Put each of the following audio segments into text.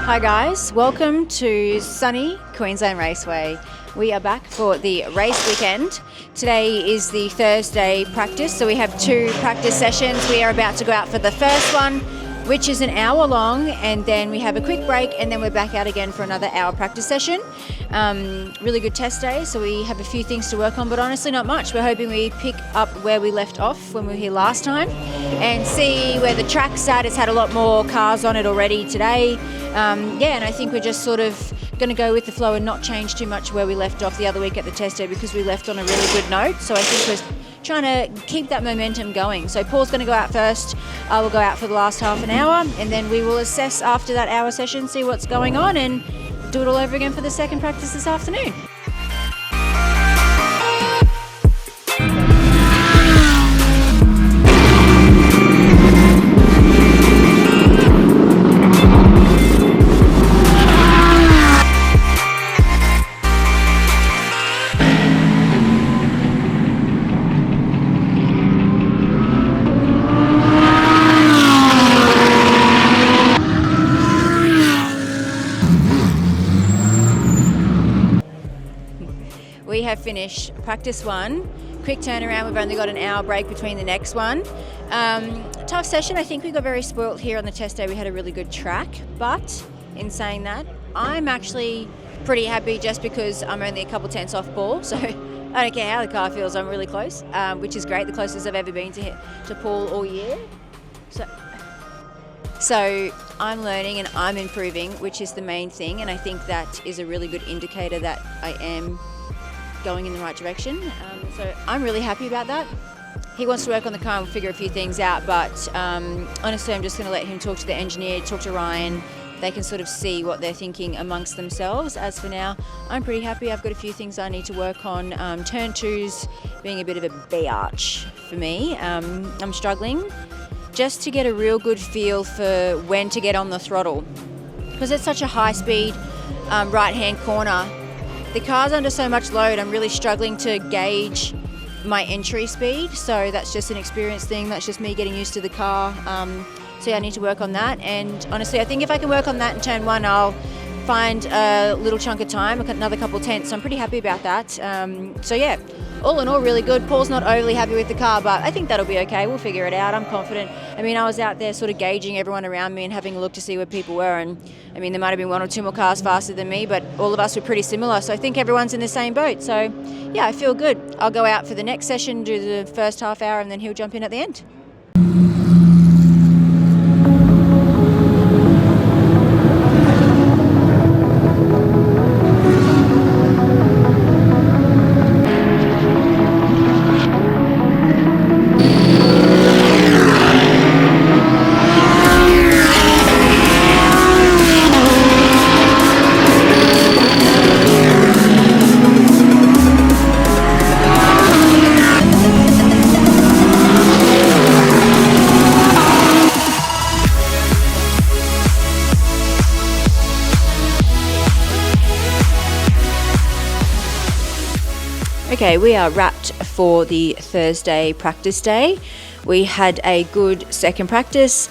Hi guys, welcome to sunny Queensland Raceway. We are back for the race weekend. Today is the Thursday practice, so we have 2 practice sessions. We are about to go out for the first one, which is an hour long, and then we have a quick break, and then we're back out again for another hour practice session. Really good test day, so we have a few things to work on, but honestly not much. We're hoping we pick up where we left off when we were here last time and see where the track's at. It's had a lot more cars on it already today. And I think we're just sort of going to go with the flow and not change too much where we left off the other week at the test day, because we left on a really good note. So I think we're trying to keep that momentum going. So Paul's going to go out first. I will go out for the last half an hour, and then we will assess after that hour session, see what's going on, and do it all over again for the second practice this afternoon. We have finished practice 1. Quick turnaround, we've only got an hour break between the next one. Tough session. I think we got very spoilt here on the test day. We had a really good track, but in saying that, I'm actually pretty happy just because I'm only a couple tenths off Paul, so I don't care how the car feels, I'm really close, which is great, the closest I've ever been to Paul all year. So I'm learning and I'm improving, which is the main thing, and I think that is a really good indicator that I am going in the right direction. So I'm really happy about that. He wants to work on the car and figure a few things out, but honestly I'm just going to let him talk to the engineer, talk to Ryan. They can sort of see what they're thinking amongst themselves. As for now, I'm pretty happy. I've got a few things I need to work on. Turn 2's being a bit of a biatch for me. I'm struggling just to get a real good feel for when to get on the throttle, because it's such a high speed right-hand corner. The car's under so much load, I'm really struggling to gauge my entry speed, so that's just an experience thing. That's just me getting used to the car. So yeah, I need to work on that, and honestly I think if I can work on that in turn 1, I'll find a little chunk of time, another couple tenths. So I'm pretty happy about that. So yeah, all in all really good. Paul's not overly happy with the car, but I think that'll be okay. We'll figure it out. I'm confident. I mean, I was out there sort of gauging everyone around me and having a look to see where people were, and I mean there might have been 1 or 2 more cars faster than me, but all of us were pretty similar, so I think everyone's in the same boat. So yeah, I feel good. I'll go out for the next session, do the first half hour, and then he'll jump in at the end. Okay, we are wrapped for the Thursday practice day. We had a good second practice.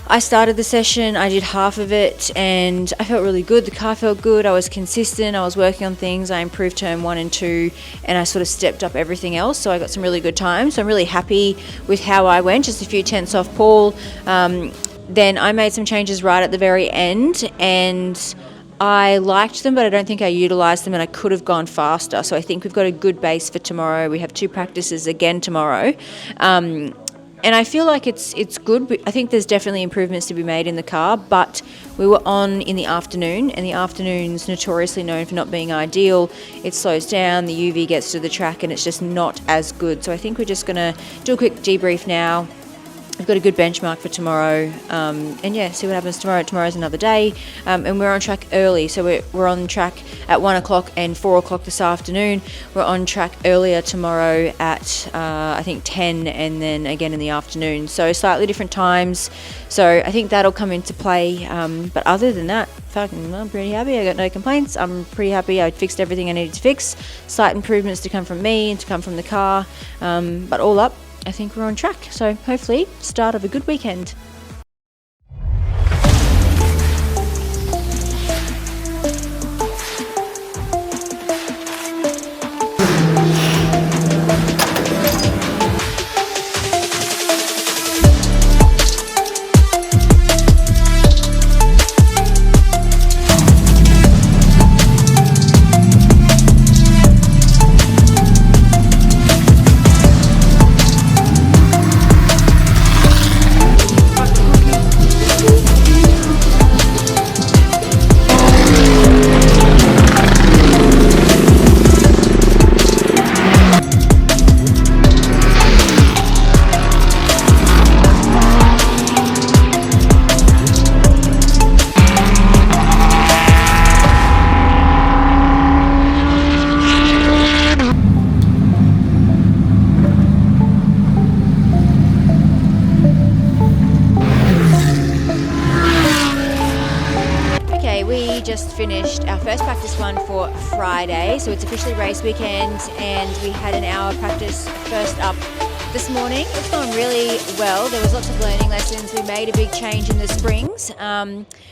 I started the session, I did half of it, and I felt really good. The car felt good, I was consistent, I was working on things, I improved turn 1 and 2, and I sort of stepped up everything else, so I got some really good times. So I'm really happy with how I went, just a few tenths off Paul. Then I made some changes right at the very end, and I liked them, but I don't think I utilised them, and I could have gone faster. So I think we've got a good base for tomorrow. We have 2 practices again tomorrow. And I feel like it's good. I think there's definitely improvements to be made in the car, but we were on in the afternoon, and the afternoon's notoriously known for not being ideal. It slows down, the UV gets to the track, and it's just not as good. So I think we're just going to do a quick debrief now. We've got a good benchmark for tomorrow, and yeah, see what happens tomorrow. Tomorrow's another day, and we're on track early, so we're on track at 1 o'clock and 4 o'clock this afternoon. We're on track earlier tomorrow at I think 10, and then again in the afternoon, so slightly different times. So I think that'll come into play, but other than that, I'm pretty happy. I got no complaints. I'm pretty happy. I fixed everything I needed to fix. Slight improvements to come from me and to come from the car, but all up, I think we're on track. So hopefully, start of a good weekend. just finished our first practice one for Friday, so it's officially race weekend, and we had an hour practice first up this morning. It's gone really well. There was lots of learning lessons. We made a big change in the springs,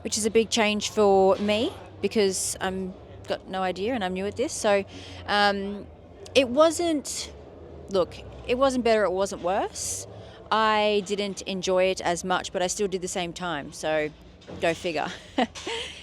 which is a big change for me because I'm got no idea and I'm new at this. So it wasn't better, it wasn't worse. I didn't enjoy it as much, but I still did the same time, so go figure.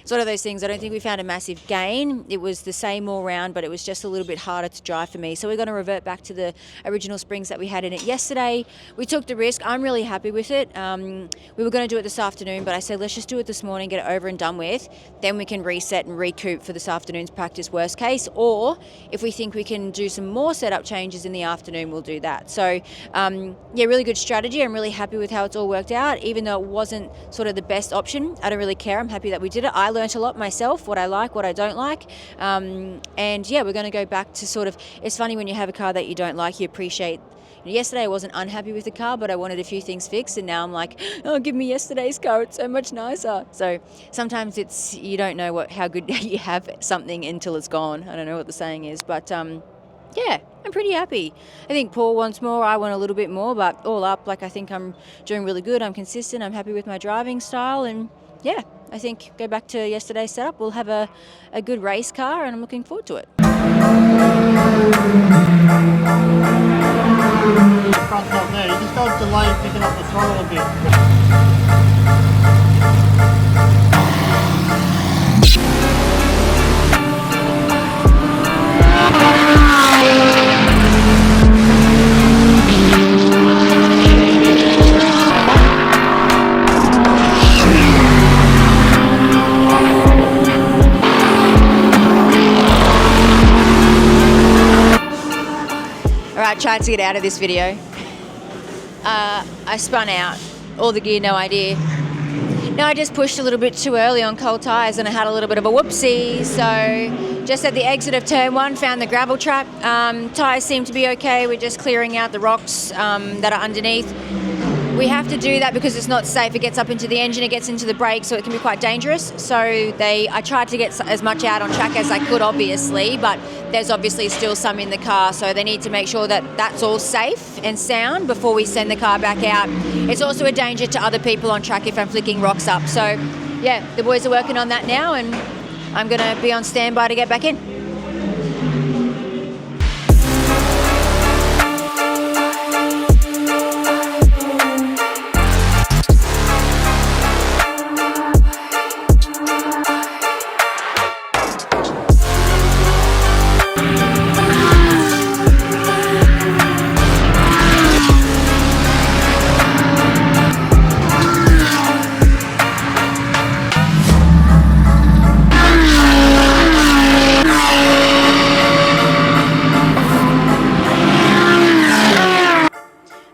It's one of those things. I don't think we found a massive gain. It was the same all round, but it was just a little bit harder to drive for me. So we're going to revert back to the original springs that we had in it yesterday. We took the risk. I'm really happy with it. We were going to do it this afternoon, but I said, let's just do it this morning, get it over and done with. Then we can reset and recoup for this afternoon's practice worst case. Or if we think we can do some more setup changes in the afternoon, we'll do that. So really good strategy. I'm really happy with how it's all worked out. Even though it wasn't sort of the best option, I don't really care. I'm happy that we did it. I learnt a lot myself, what I like, what I don't like. We're going to go back to sort of, it's funny when you have a car that you don't like, you appreciate. Yesterday I wasn't unhappy with the car, but I wanted a few things fixed, and now I'm like, oh, give me yesterday's car, it's so much nicer. So sometimes you don't know how good you have something until it's gone. I don't know what the saying is, but I'm pretty happy. I think Paul wants more, I want a little bit more, but all up, I think I'm doing really good. I'm consistent, I'm happy with my driving style, and I think go back to yesterday's setup. We'll have a good race car, and I'm looking forward to it. Front top there, you just got to delay picking up the throttle a bit. Alright, tried to get out of this video. I spun out. All the gear, no idea. No, I just pushed a little bit too early on cold tyres and I had a little bit of a whoopsie. So just at the exit of turn 1, found the gravel trap. Tyres seem to be okay. We're just clearing out the rocks that are underneath. We have to do that because it's not safe. It gets up into the engine, it gets into the brakes, so it can be quite dangerous. So I tried to get as much out on track as I could, obviously, but there's obviously still some in the car, so they need to make sure that that's all safe and sound before we send the car back out. It's also a danger to other people on track if I'm flicking rocks up. So the boys are working on that now, and I'm going to be on standby to get back in.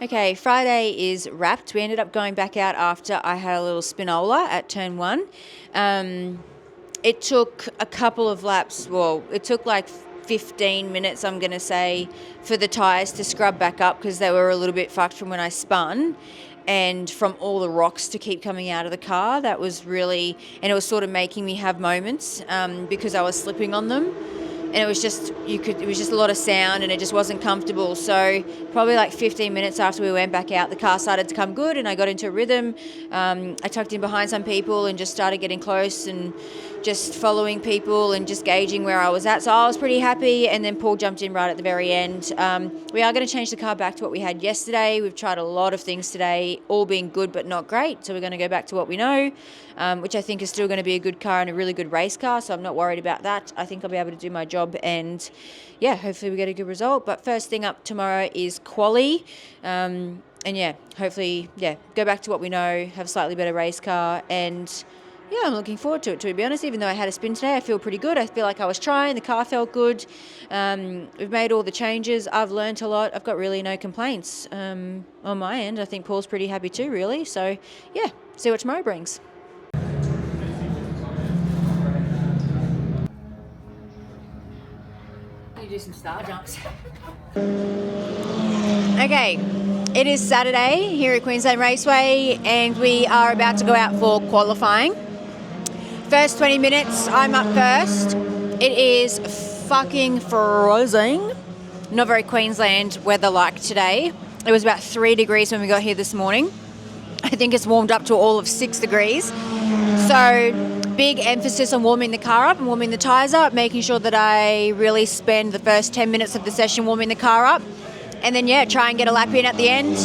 Okay, Friday is wrapped. We ended up going back out after I had a little spinola at turn 1. It took a couple of laps. Well, it took 15 minutes, I'm going to say, for the tyres to scrub back up because they were a little bit fucked from when I spun, and from all the rocks to keep coming out of the car. That was really, and it was sort of making me have moments because I was slipping on them. And it was just a lot of sound, and it just wasn't comfortable. So probably 15 minutes after we went back out, the car started to come good and I got into a rhythm. I tucked in behind some people and just started getting close and just following people and just gauging where I was at. So I was pretty happy, and then Paul jumped in right at the very end. We are going to change the car back to what we had yesterday. We've tried a lot of things today, all being good but not great. So we're going to go back to what we know, which I think is still going to be a good car and a really good race car. So I'm not worried about that. I think I'll be able to do my job, and hopefully we get a good result. But first thing up tomorrow is quali. Hopefully, go back to what we know, have a slightly better race car, and I'm looking forward to it, to be honest. Even though I had a spin today, I feel pretty good. I feel like I was trying. The car felt good. We've made all the changes. I've learnt a lot. I've got really no complaints on my end. I think Paul's pretty happy too, really. So, see what tomorrow brings. You do some star jumps. Okay, it is Saturday here at Queensland Raceway, and we are about to go out for qualifying. First 20 minutes, I'm up first. It is fucking freezing. Not very Queensland weather like today. It was about 3 degrees when we got here this morning. I think it's warmed up to all of 6 degrees. So big emphasis on warming the car up and warming the tyres up, making sure that I really spend the first 10 minutes of the session warming the car up. And then, try and get a lap in at the end.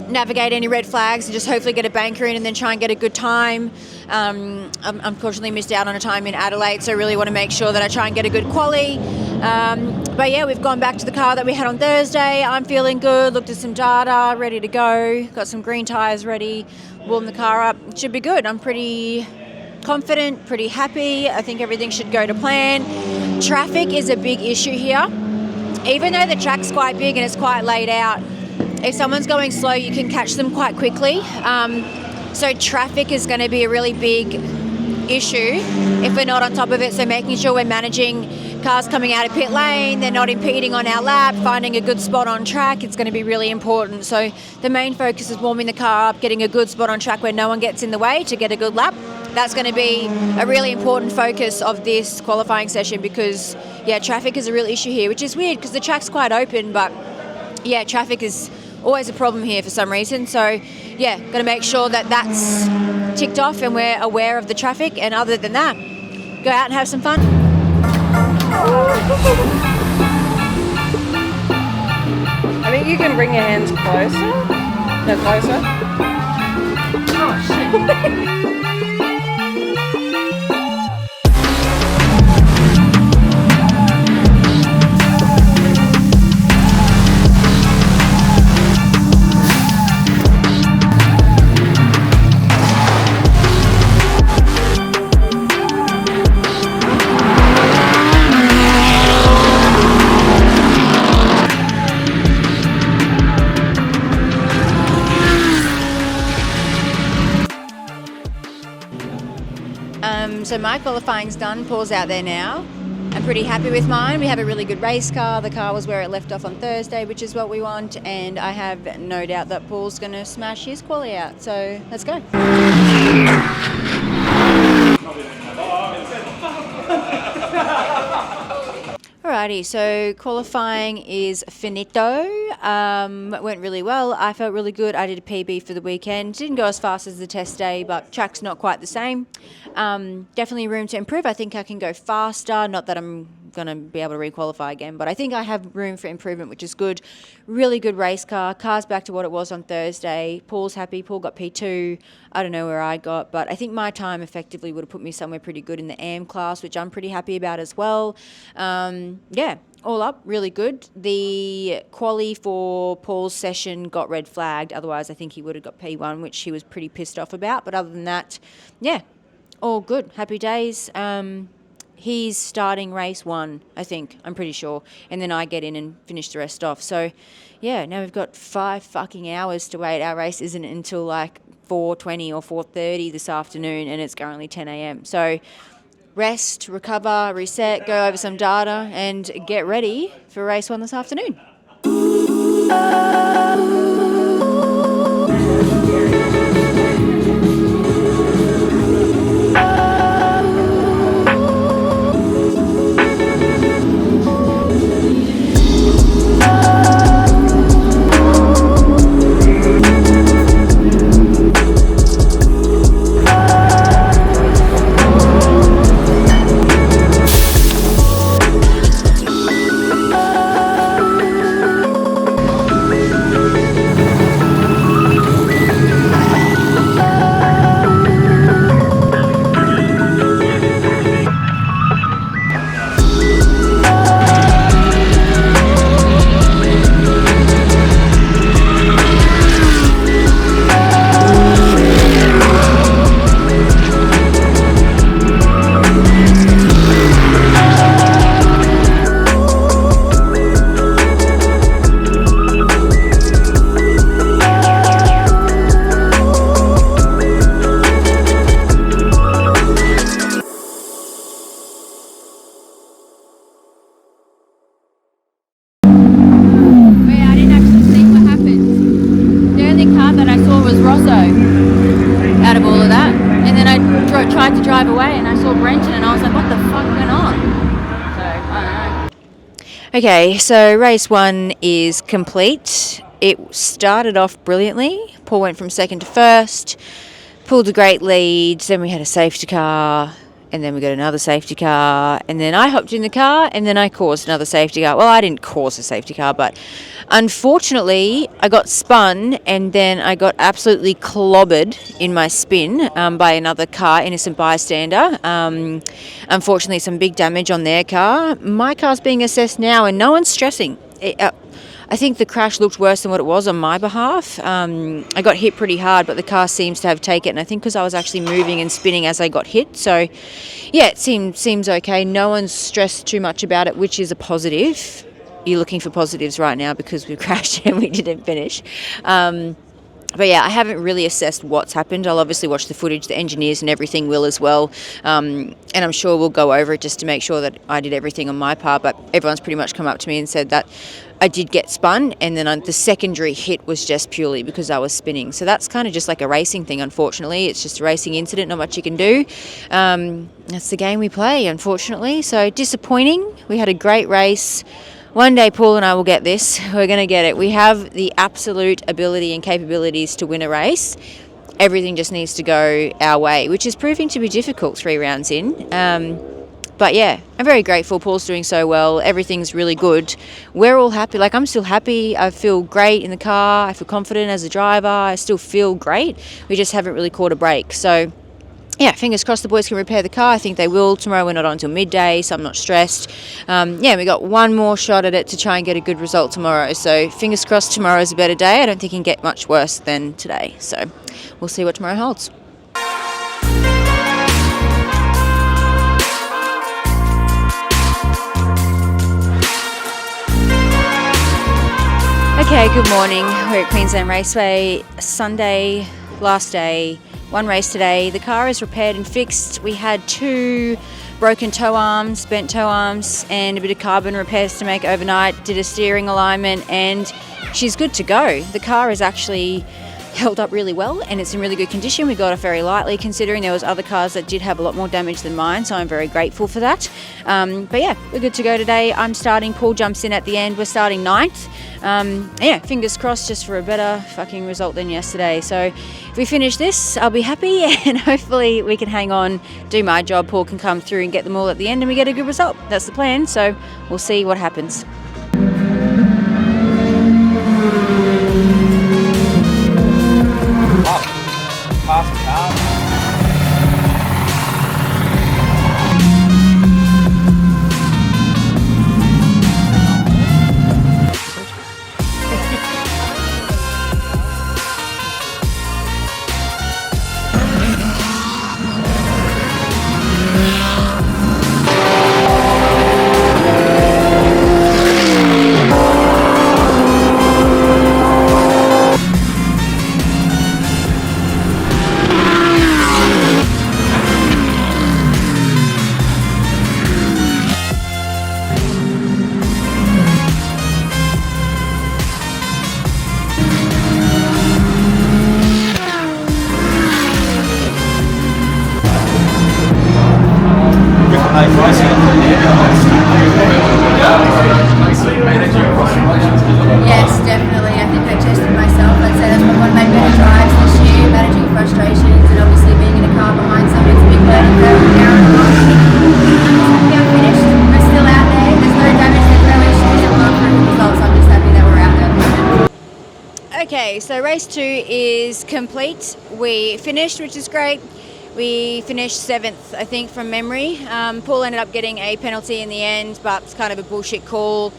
Navigate any red flags and just hopefully get a banker in and then try and get a good time. Unfortunately missed out on a time in Adelaide, so I really want to make sure that I try and get a good quali. But yeah, we've gone back to the car that we had on Thursday. I'm feeling good, looked at some data, ready to go. Got some green tyres ready, warmed the car up. It should be good. I'm pretty confident, pretty happy. I think everything should go to plan. Traffic is a big issue here. Even though the track's quite big and it's quite laid out, if someone's going slow, you can catch them quite quickly. So traffic is going to be a really big issue if we're not on top of it. So making sure we're managing cars coming out of pit lane, they're not impeding on our lap, finding a good spot on track, it's going to be really important. So the main focus is warming the car up, getting a good spot on track where no one gets in the way to get a good lap. That's going to be a really important focus of this qualifying session because, traffic is a real issue here, which is weird because the track's quite open, but, traffic is always a problem here for some reason. So, got to make sure that that's ticked off and we're aware of the traffic. And other than that, go out and have some fun. I think you can bring your hands closer. No, closer. Oh, shit. So my qualifying's done, Paul's out there now. I'm pretty happy with mine. We have a really good race car. The car was where it left off on Thursday, which is what we want, and I have no doubt that Paul's going to smash his quali out. So let's go. Alrighty, so qualifying is finito. Went really well. I felt really good. I did a PB for the weekend. Didn't go as fast as the test day, but track's not quite the same. Definitely room to improve. I think I can go faster. Not that I'm going to be able to requalify again, but I think I have room for improvement, which is good. Really good race car. Car's back to what it was on Thursday. Paul's happy. Paul got P2. I don't know where I got, but I think my time effectively would have put me somewhere pretty good in the AM class, which I'm pretty happy about as well. All up, really good. The quali for Paul's session got red flagged. Otherwise, I think he would have got P1, which he was pretty pissed off about. But other than that, all good. Happy days. He's starting race 1, I think. I'm pretty sure. And then I get in and finish the rest off. So, now we've got 5 fucking hours to wait. Our race isn't until like 4:20 or 4:30 this afternoon, and it's currently 10 a.m. So, rest, recover, reset, go over some data, and get ready for race 1 this afternoon. Out of all of that, and then I tried to drive away, and I saw Brenton, and I was like, what the fuck went on? So, I don't know. Okay, so race 1 is complete. It started off brilliantly. Paul went from second to first, pulled a great lead, then we had a safety car, and then we got another safety car, and then I hopped in the car, and then I caused another safety car. Well, I didn't cause a safety car, but unfortunately I got spun, and then I got absolutely clobbered in my spin by another car, innocent bystander. Unfortunately, some big damage on their car. My car's being assessed now, and no one's stressing. I think the crash looked worse than what it was on my behalf. I got hit pretty hard, but the car seems to have taken it, and I think because I was actually moving and spinning as I got hit. So, yeah, it seems okay. No one's stressed too much about it, which is a positive. You're looking for positives right now because we crashed and we didn't finish. But yeah, I haven't really assessed what's happened. I'll obviously watch the footage, the engineers and everything will as well. And I'm sure we'll go over it just to make sure that I did everything on my part. But everyone's pretty much come up to me and said that I did get spun, and then the secondary hit was just purely because I was spinning. So that's kind of just like a racing thing, unfortunately. It's just a racing incident, not much you can do. That's the game we play, unfortunately. So disappointing. We had a great race. One day, Paul and I will get this. We're going to get it. We have the absolute ability and capabilities to win a race. Everything just needs to go our way, which is proving to be difficult 3 rounds in. But yeah, I'm very grateful. Paul's doing so well. Everything's really good. We're all happy. Like, I'm still happy. I feel great in the car. I feel confident as a driver. I still feel great. We just haven't really caught a break. So yeah, fingers crossed the boys can repair the car. I think they will. Tomorrow we're not on until midday, so I'm not stressed. Yeah, we got one more shot at it to try and get a good result tomorrow. So fingers crossed tomorrow's a better day. I don't think it can get much worse than today. So we'll see what tomorrow holds. Okay, good morning. We're at Queensland Raceway, Sunday, last day. 1 race today. The car is repaired and fixed. We had 2 broken toe arms, bent toe arms, and a bit of carbon repairs to make overnight. Did a steering alignment, and she's good to go. The car is actually held up really well, and it's in really good condition. We got off very lightly, considering there was other cars that did have a lot more damage than mine, so I'm very grateful for that. But yeah, we're good to go today. I'm starting. Paul jumps in at the end. We're starting 9th. Yeah, fingers crossed just for a better fucking result than yesterday. So if we finish this, I'll be happy, and hopefully we can hang on, do my job. Paul can come through and get them all at the end, and we get a good result. That's the plan, so we'll see what happens. Yes, definitely. I think I tested myself. I'd say that's one of my better drives this year, managing frustrations and obviously being in a car behind someone. It's a big learning curve an hour and a half. I'm finished. We're still out there. There's no damage, there's no issues. I'm not for the results. I'm just happy that we're out there. Okay, so race 2 is complete. We finished, which is great. We finished 7th, I think, from memory. Paul ended up getting a penalty in the end, but it's kind of a bullshit call.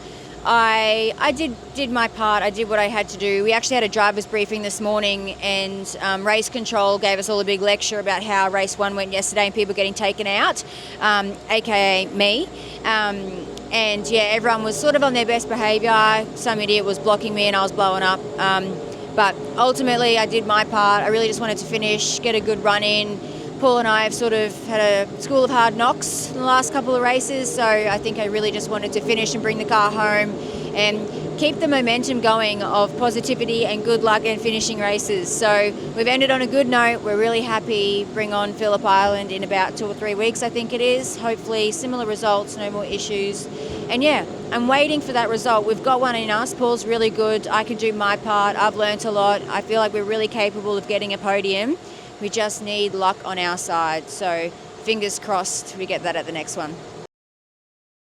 I did my part. I did what I had to do. We actually had a driver's briefing this morning, and race control gave us all a big lecture about how race 1 went yesterday and people getting taken out, aka me. And yeah, everyone was sort of on their best behaviour. Some idiot was blocking me and I was blowing up. But ultimately I did my part. I really just wanted to finish, get a good run in. Paul and I have sort of had a school of hard knocks in the last couple of races, so I think I really just wanted to finish and bring the car home and keep the momentum going of positivity and good luck and finishing races. So we've ended on a good note. We're really happy. Bring on Phillip Island in about 2 or 3 weeks, I think it is. Hopefully similar results, no more issues. And yeah, I'm waiting for that result. We've got one in us. Paul's really good. I can do my part. I've learnt a lot. I feel like we're really capable of getting a podium. We just need luck on our side. So fingers crossed we get that at the next one.